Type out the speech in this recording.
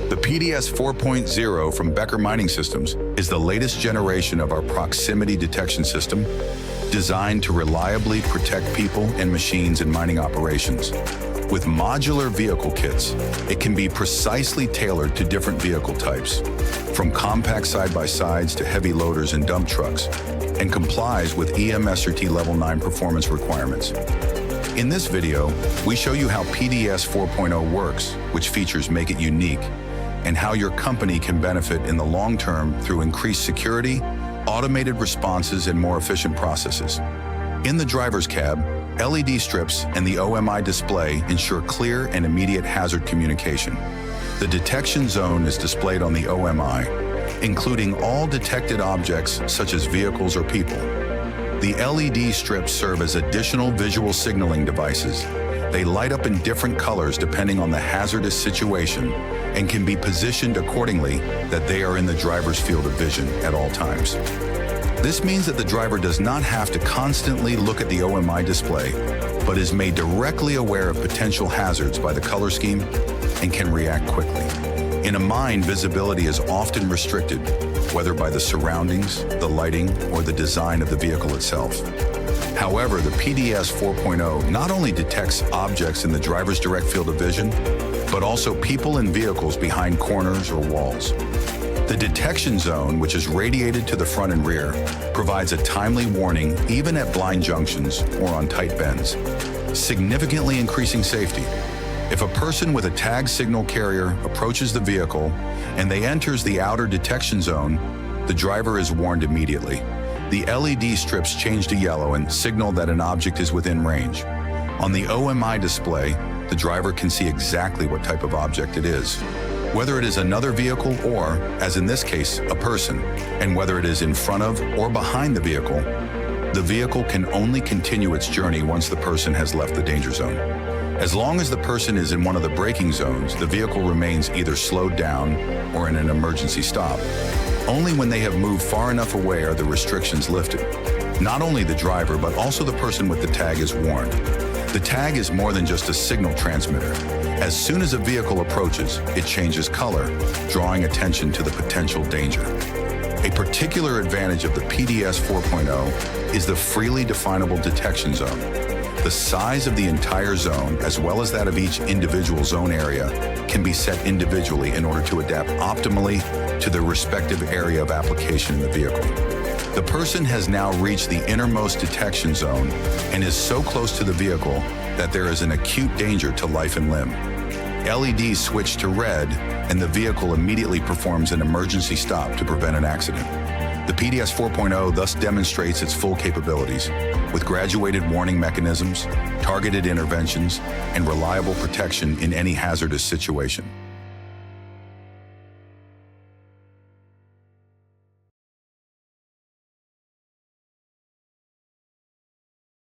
The PDS4.0 from Becker Mining Systems is the latest generation of our proximity detection system, designed to reliably protect people and machines in mining operations. With modular vehicle kits, it can be precisely tailored to different vehicle types, from compact side-by-sides to heavy loaders and dump trucks, and complies with EMESRT Level 9 performance requirements. In this video, we show you how PDS 4.0 works, which features make it unique, and how your company can benefit in the long term through increased security, automated responses, and more efficient processes. In the driver's cab, LED strips and the OMI display ensure clear and immediate hazard communication. The detection zone is displayed on the OMI, including all detected objects such as vehicles or people. The LED strips serve as additional visual signaling devices. They light up in different colors depending on the hazardous situation and can be positioned accordingly that they are in the driver's field of vision at all times. This means that the driver does not have to constantly look at the OMI display, but is made directly aware of potential hazards by the color scheme and can react quickly. In a mine, visibility is often restricted, whether by the surroundings, the lighting, or the design of the vehicle itself. However, the PDS 4.0 not only detects objects in the driver's direct field of vision, but also people and vehicles behind corners or walls. The detection zone, which is radiated to the front and rear, provides a timely warning even at blind junctions or on tight bends, significantly increasing safety. If a person with a tag signal carrier approaches the vehicle and they enters the outer detection zone, the driver is warned immediately. The LED strips change to yellow and signal that an object is within range. On the OMI display, the driver can see exactly what type of object it is, whether it is another vehicle or, as in this case, a person, and whether it is in front of or behind the vehicle can only continue its journey once the person has left the danger zone. As long as the person is in one of the braking zones, the vehicle remains either slowed down or in an emergency stop. Only when they have moved far enough away are the restrictions lifted. Not only the driver, but also the person with the tag is warned. The tag is more than just a signal transmitter. As soon as a vehicle approaches, it changes color, drawing attention to the potential danger. A particular advantage of the PDS 4.0 is the freely definable detection zone. The size of the entire zone, as well as that of each individual zone area, can be set individually in order to adapt optimally to the respective area of application in the vehicle. The person has now reached the innermost detection zone and is so close to the vehicle that there is an acute danger to life and limb. LEDs switch to red, and the vehicle immediately performs an emergency stop to prevent an accident. The PDS 4.0 thus demonstrates its full capabilities, with graduated warning mechanisms, targeted interventions, and reliable protection in any hazardous situation.